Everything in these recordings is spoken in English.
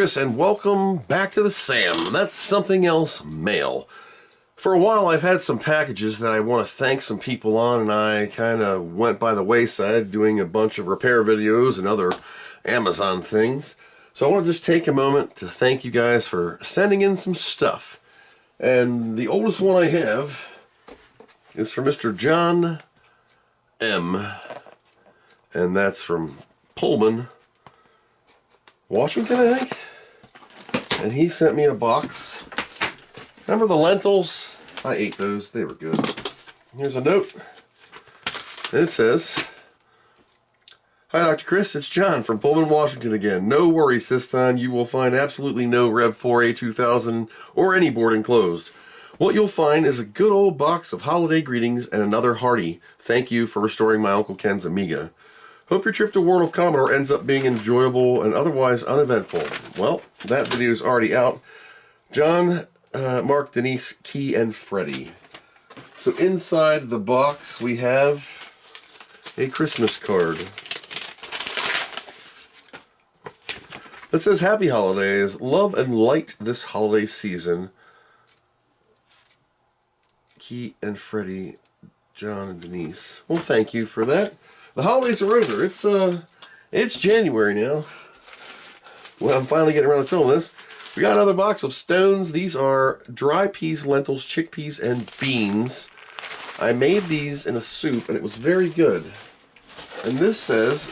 Chris, and welcome back to the Sam. That's Something Else mail. For a while, I've had some packages that I want to thank some people on, and I kind of went by the wayside doing a bunch of repair videos and other Amazon things. So I want to just take a moment to thank you guys for sending in some stuff. And the oldest one I have is from Mr. John M. And that's from Pullman, Washington, I think. And he sent me a box. Remember the lentils? I ate those. They were good. Here's a note. And it says, "Hi, Dr. Chris. It's John from Pullman, Washington again. No worries this time. You will find absolutely no Rev 4A 2000 or any board enclosed. What you'll find is a good old box of holiday greetings and another hearty thank you for restoring my Uncle Ken's Amiga. Hope your trip to World of Commodore ends up being enjoyable and otherwise uneventful." Well, that video is already out. John, Mark, Denise, Key, and Freddie. So inside the box we have a Christmas card that says, "Happy Holidays, love and light this holiday season. Key and Freddie, John and Denise." Well, thank you for that. The holidays are over. It's January now. Well, I'm finally getting around to filming this. We got another box of stones. These are dry peas, lentils, chickpeas, and beans. I made these in a soup, and it was very good. And this says,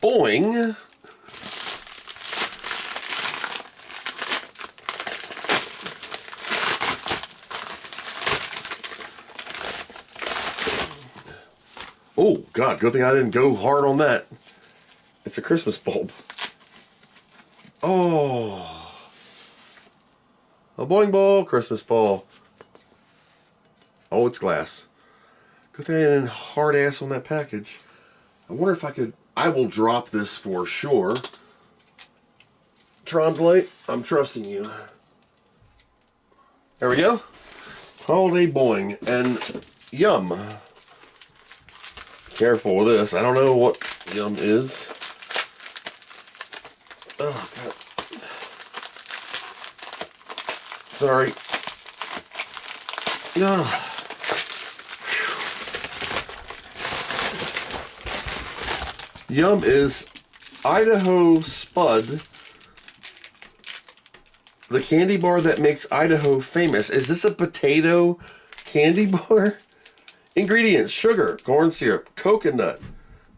boing. Oh, God, good thing I didn't go hard on that. It's a Christmas bulb. Oh. A boing ball, Christmas ball. Oh, it's glass. Good thing I didn't hard ass on that package. I wonder if I could... I will drop this for sure. Tromblite, I'm trusting you. There we go. Holiday boing. And yum. Careful with this. I don't know what yum is. Oh, God. Sorry. Yeah. Yum is Idaho Spud, the candy bar that makes Idaho famous. Is this a potato candy bar? Ingredients: sugar, corn syrup, coconut,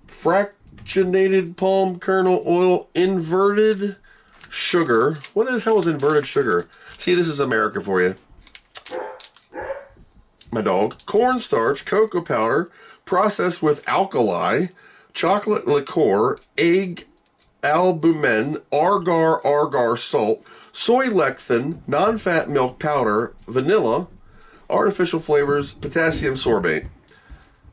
fractionated palm kernel oil, inverted sugar. What the hell is inverted sugar? See, this is America for you. My dog. Cornstarch, cocoa powder, processed with alkali, chocolate liqueur, egg albumen, agar salt, soy lecithin, non-fat milk powder, vanilla, artificial flavors, potassium sorbate.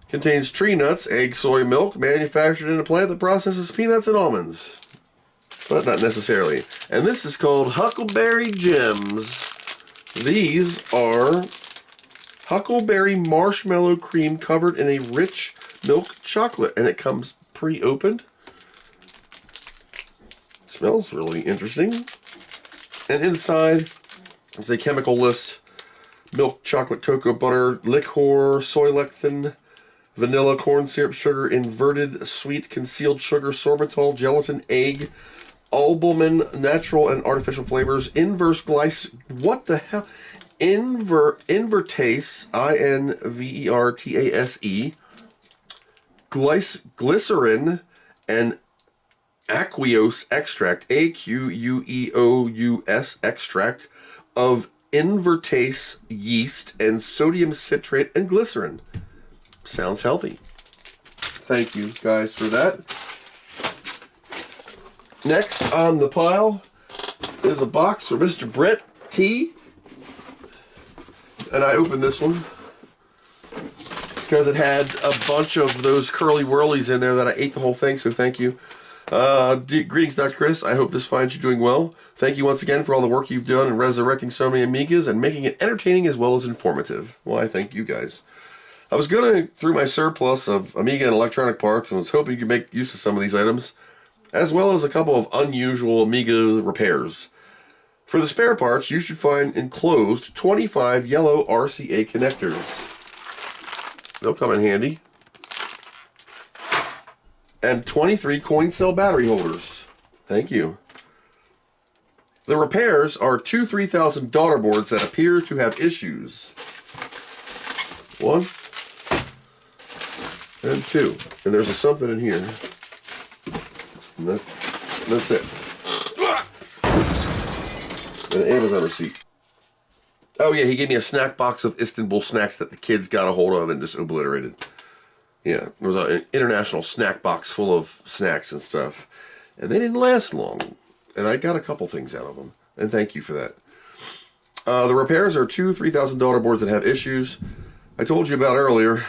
Contains tree nuts, egg, soy milk, manufactured in a plant that processes peanuts and almonds. But not necessarily. And this is called Huckleberry Gems. These are huckleberry marshmallow cream covered in a rich milk chocolate. And it comes pre-opened. Smells really interesting. And inside is a chemical list. Milk, chocolate, cocoa butter, liqueur, soy lecithin, vanilla, corn syrup, sugar, inverted sweet, concealed sugar, sorbitol, gelatin, egg, albumin, natural and artificial flavors, inverse what the hell? Invertase, INVERTASE, glycerin, and aqueous extract, AQUEOUS extract of invertase yeast and sodium citrate and glycerin. Sounds healthy. Thank you guys for that. Next on the pile is a box for Mr. Brett T. And I opened this one because it had a bunch of those curly whirlies in there that I ate the whole thing, so thank you. Greetings, Dr. Chris. I hope this finds you doing well. Thank you once again for all the work you've done in resurrecting so many Amigas and making it entertaining as well as informative. Well, I thank you guys. I was going through my surplus of Amiga and electronic parts and was hoping you could make use of some of these items, as well as a couple of unusual Amiga repairs. For the spare parts, you should find enclosed 25 yellow RCA connectors. They'll come in handy. And 23 coin cell battery holders. Thank you. The repairs are two 3000 daughter boards that appear to have issues. 1 and 2. And there's something in here. And that's it. And an Amazon receipt. Oh yeah, he gave me a snack box of Istanbul snacks that the kids got a hold of and just obliterated. Yeah, there was an international snack box full of snacks and stuff. And they didn't last long. And I got a couple things out of them. And thank you for that. The repairs are two 3000 daughter boards that have issues. I told you about earlier.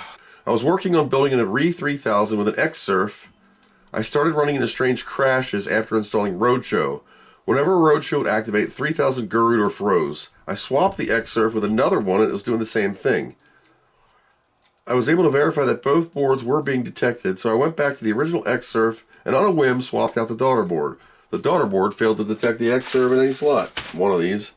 I was working on building a Re 3000 with an X-Surf. I started running into strange crashes after installing Roadshow. Whenever Roadshow would activate, 3000 gurgled or froze. I swapped the X-Surf with another one and it was doing the same thing. I was able to verify that both boards were being detected, so I went back to the original X-Surf and on a whim swapped out the daughter board. The daughter board failed to detect the X-Surf in any slot. One of these.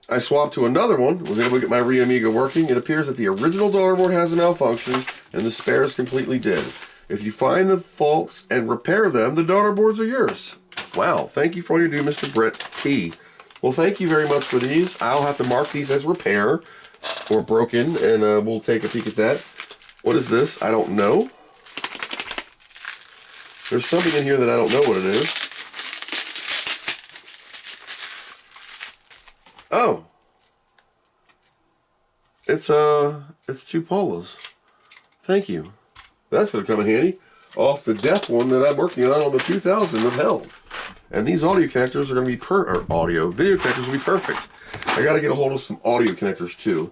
I swapped to another one, was able to get my Amiga working. It appears that the original daughter board has a malfunction and the spare is completely dead. If you find the faults and repair them, the daughter boards are yours. Wow, thank you for all you do, Mr. Brett T. Well, thank you very much for these. I'll have to mark these as repair or broken, and we'll take a peek at that. What is this? I don't know. There's something in here that I don't know what it is. Oh. It's two Polas. Thank you. That's going to come in handy off the death one that I'm working on the 2000 of Hell. And these audio connectors are going to be video connectors will be perfect. I got to get a hold of some audio connectors too.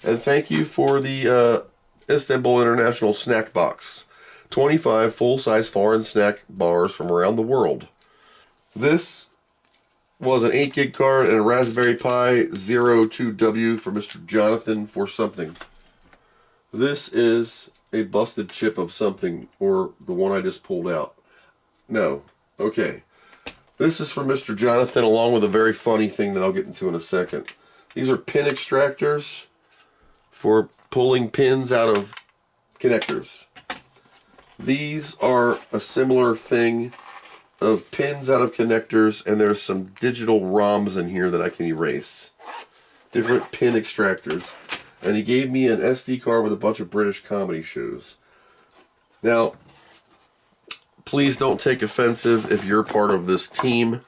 And thank you for the Istanbul International Snack Box. 25 full-size foreign snack bars from around the world. This was an 8 gig card and a Raspberry Pi 02W for Mr. Jonathan for something. This is a busted chip of something, or the one I just pulled out. No. Okay. This is for Mr. Jonathan, along with a very funny thing that I'll get into in a second. These are pin extractors for pulling pins out of connectors. These are a similar thing of pins out of connectors, and there's some digital ROMs in here that I can erase. Different pin extractors. And he gave me an SD card with a bunch of British comedy shows. Now, please don't take offensive if you're part of this team.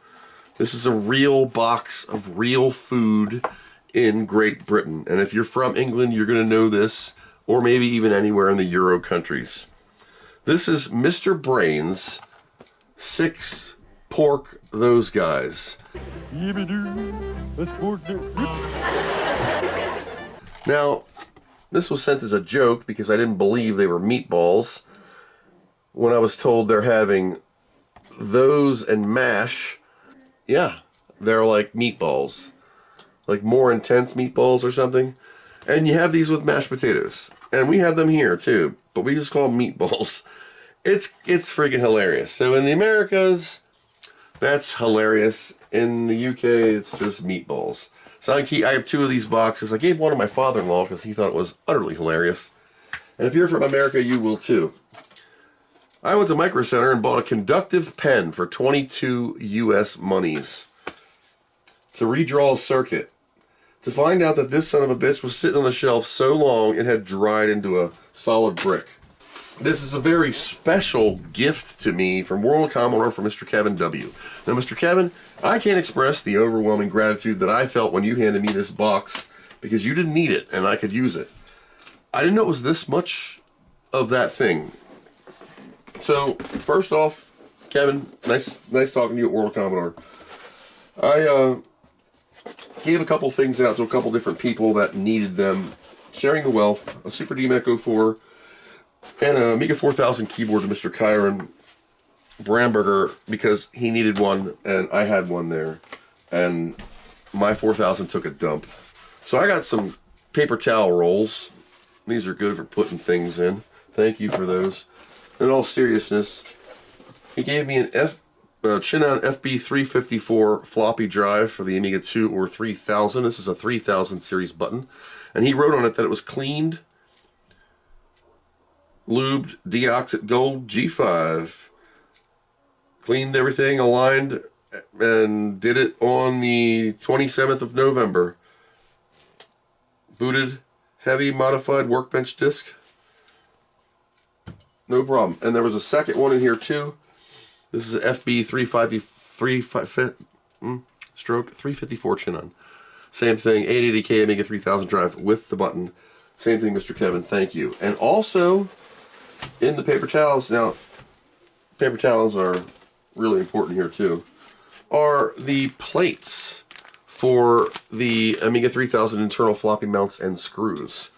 This is a real box of real food in Great Britain. And if you're from England, you're going to know this, or maybe even anywhere in the Euro countries. This is Mr. Brain's 6 pork those guys. Now, this was sent as a joke because I didn't believe they were meatballs when I was told they're having those and mash. Yeah, they're like meatballs. Like more intense meatballs or something. And you have these with mashed potatoes. And we have them here too, but we just call them meatballs. It's freaking hilarious. So in the Americas, that's hilarious. In the UK, it's just meatballs. So I have 2 of these boxes. I gave one to my father-in-law because he thought it was utterly hilarious. And if you're from America, you will too. I went to Micro Center and bought a conductive pen for 22 US monies to redraw a circuit. To find out that this son of a bitch was sitting on the shelf so long it had dried into a solid brick. This is a very special gift to me from World Commodore for Mr. Kevin W. Now, Mr. Kevin, I can't express the overwhelming gratitude that I felt when you handed me this box because you didn't need it and I could use it. I didn't know it was this much of that thing. So, first off, Kevin, nice talking to you at World Commodore. I gave a couple things out to a couple different people that needed them. Sharing the Wealth, a Super D-Mac 04, and an Amiga 4000 keyboard to Mr. Kyron Bramberger because he needed one and I had one there. And my 4000 took a dump. So I got some paper towel rolls. These are good for putting things in. Thank you for those. In all seriousness, he gave me an Chinon FB354 floppy drive for the Amiga 2 or 3000. This is a 3000 series button. And he wrote on it that it was cleaned, lubed, deoxit gold G5. Cleaned everything, aligned, and did it on the 27th of November. Booted, heavy modified workbench disk. No problem. And there was a second one in here too. This is an FB354 Chinon. Same thing, 880K Amiga 3000 drive with the button. Same thing, Mr. Kevin, thank you. And also, in the paper towels, now, paper towels are really important here too, are the plates for the Amiga 3000 internal floppy mounts and screws.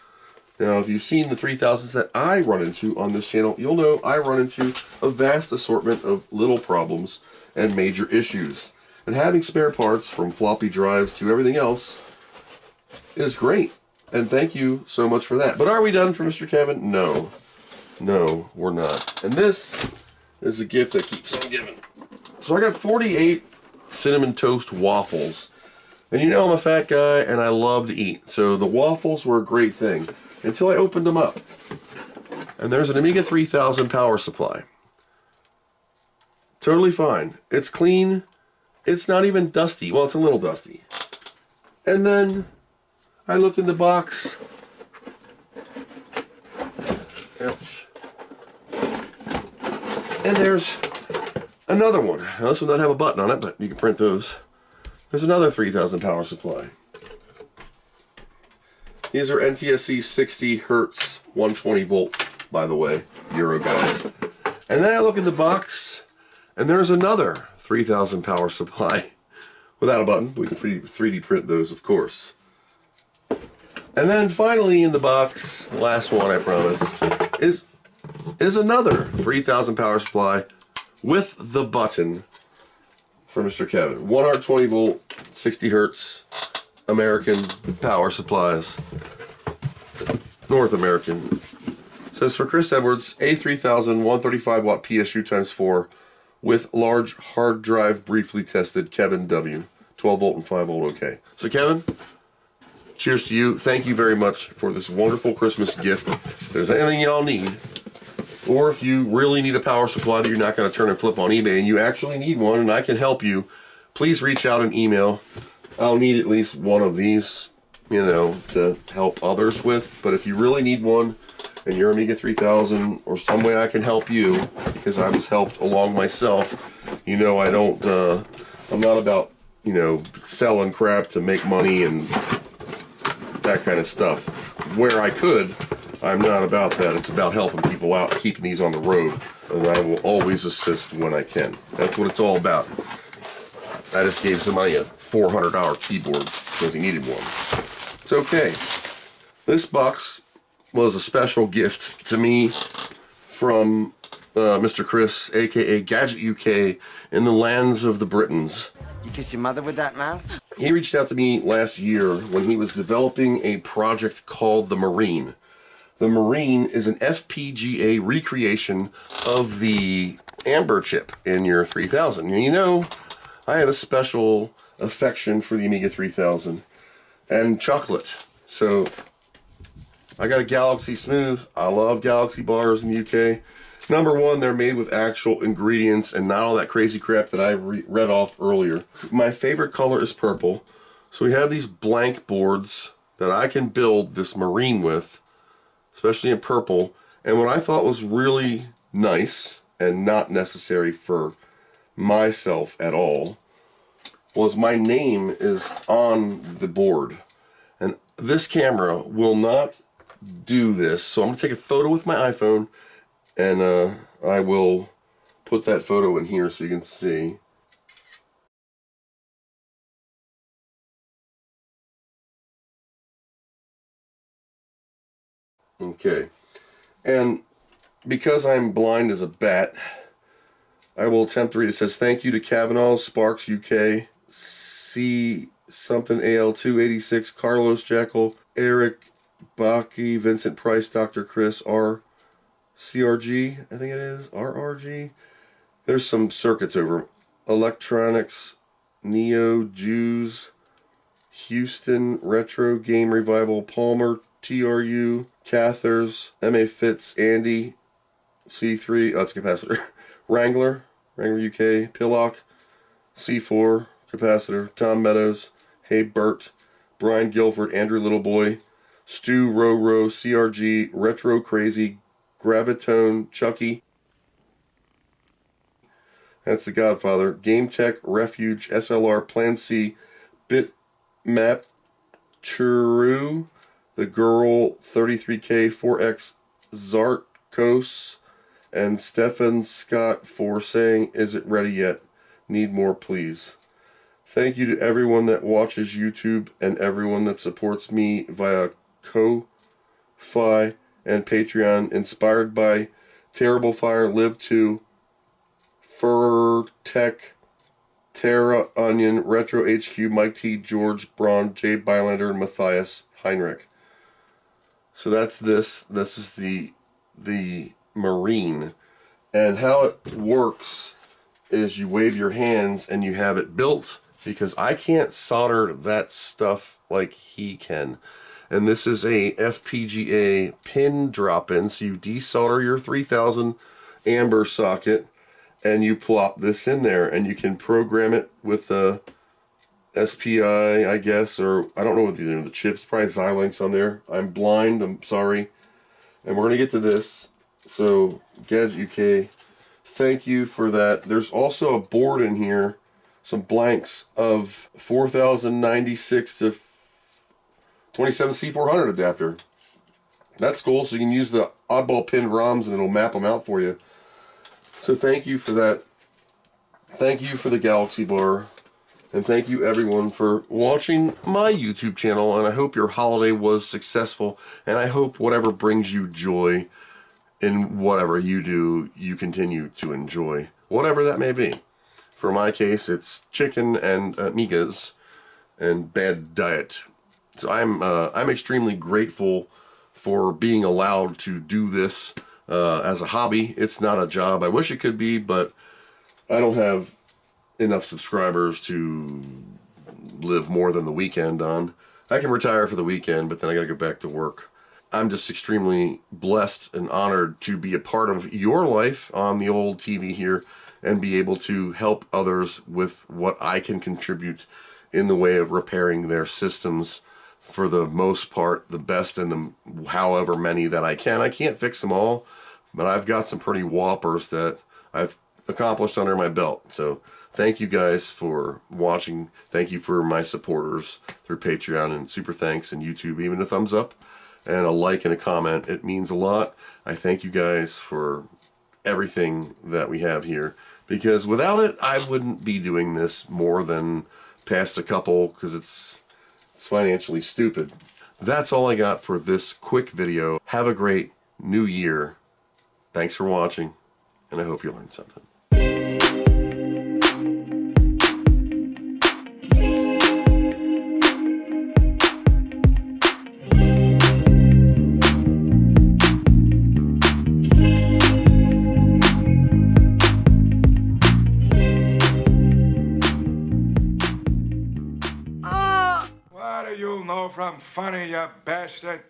Now, if you've seen the 3000s that I run into on this channel, you'll know I run into a vast assortment of little problems and major issues. And having spare parts from floppy drives to everything else is great. And thank you so much for that. But are we done for Mr. Kevin? No. No, we're not. And this is a gift that keeps on giving. So I got 48 cinnamon toast waffles. And you know I'm a fat guy and I love to eat. So the waffles were a great thing until I opened them up. And there's an Amiga 3000 power supply. Totally fine. It's clean. It's not even dusty. Well, it's a little dusty. And then I look in the box. Ouch. And there's another one. Now, this one doesn't have a button on it, but you can print those. There's another 3000 power supply. These are NTSC 60 Hertz 120 volt, by the way, Euro guys. And then I look in the box, and there's another 3000 power supply without a button. We can 3D print those, of course. And then finally in the box, the last one I promise, is another 3000 power supply with the button for Mr. Kevin. 120 volt, 60 Hertz, American power supplies. North American. It says for Chris Edwards, A3000 135 watt PSU ×4 with large hard drive briefly tested, Kevin W. 12 volt and 5 volt okay. So Kevin, cheers to you. Thank you very much for this wonderful Christmas gift. If there's anything y'all need, or if you really need a power supply that you're not going to turn and flip on eBay and you actually need one and I can help you, please reach out and email. I'll need at least one of these, you know, to help others with. But if you really need one and you're Amiga 3000 or some way I can help you, because I was helped along myself, you know, I don't, I'm not about, you know, selling crap to make money and that kind of stuff. Where I could, I'm not about that. It's about helping people out, keeping these on the road, and I will always assist when I can. That's what it's all about. I just gave somebody a $400 keyboard because he needed one. It's okay. This box was a special gift to me from Mr. Chris, aka Gadget UK, in the lands of the Britons. You kiss your mother with that mouth? He reached out to me last year when he was developing a project called the Marine. The Marine is an FPGA recreation of the Amber chip in your 3000. And you know, I have a special affection for the Amiga 3000 and chocolate. So I got a Galaxy Smooth. I love Galaxy bars in the UK. Number one, they're made with actual ingredients and not all that crazy crap that I read off earlier. My favorite color is purple. So we have these blank boards that I can build this Marine with, especially in purple. And what I thought was really nice and not necessary for myself at all was my name is on the board. And this camera will not do this. So I'm going to take a photo with my iPhone and I will put that photo in here so you can see. Okay. And because I'm blind as a bat, I will attempt to read. It says, thank you to Kavanaugh, Sparks UK, C something AL286, Carlos Jekyll, Eric Baki, Vincent Price, Dr. Chris, R. CRG, I think it is, RRG. There's some circuits over Electronics, Neo, Jews, Houston, Retro Game Revival, Palmer, TRU, Cathers, MA Fitz, Andy, C3, oh, that's a capacitor, Wrangler UK, Pillock, C4, capacitor, Tom Meadows, Hey Bert, Brian Guilford, Andrew Littleboy, Stu Row, CRG, Retro Crazy, Gravitone, Chucky, that's the Godfather, Game Tech, Refuge, SLR, Plan C, Bitmap, Churu, The Girl, 33K, 4X, Zarkos, and Stefan Scott for saying, "Is it ready yet? Need more, please." Thank you to everyone that watches YouTube and everyone that supports me via Ko-Fi and Patreon, inspired by Terrible Fire, Live 2, Fur Tech, Terra Onion, Retro HQ, Mike T, George Braun, Jay Bylander, and Matthias Heinrich. So that's this. This is the Marine. And how it works is you wave your hands and you have it built, because I can't solder that stuff like he can. And this is a FPGA pin drop-in, so you desolder your 3000 amber socket and you plop this in there, and you can program it with a SPI, I guess, or I don't know what the chips, probably Xilinx on there. I'm blind, I'm sorry. And we're going to get to this. So, Gadget UK, thank you for that. There's also a board in here, some blanks of 4096 to 27C400 adapter. That's cool, so you can use the oddball pin ROMs and it'll map them out for you. So thank you for that. Thank you for the Galaxy Bar. And thank you everyone for watching my YouTube channel. And I hope your holiday was successful. And I hope whatever brings you joy in whatever you do, you continue to enjoy. Whatever that may be. For my case, it's chicken and Amigas and bad diet. So I'm extremely grateful for being allowed to do this as a hobby. It's not a job. I wish it could be, but I don't have enough subscribers to live more than the weekend on. I can retire for the weekend, but then I gotta go back to work. I'm just extremely blessed and honored to be a part of your life on the old TV here and be able to help others with what I can contribute in the way of repairing their systems. For the most part, the best and the however many that I can. I can't fix them all, but I've got some pretty whoppers that I've accomplished under my belt. So thank you guys for watching. Thank you for my supporters through Patreon, and super thanks and YouTube. Even a thumbs up and a like and a comment, it means a lot. I thank you guys for everything that we have here, because without it I wouldn't be doing this more than past a couple, because it's financially stupid. That's all I got for this quick video. Have a great new year. Thanks for watching, and I hope you learned something. What do you know from funny, you bastard?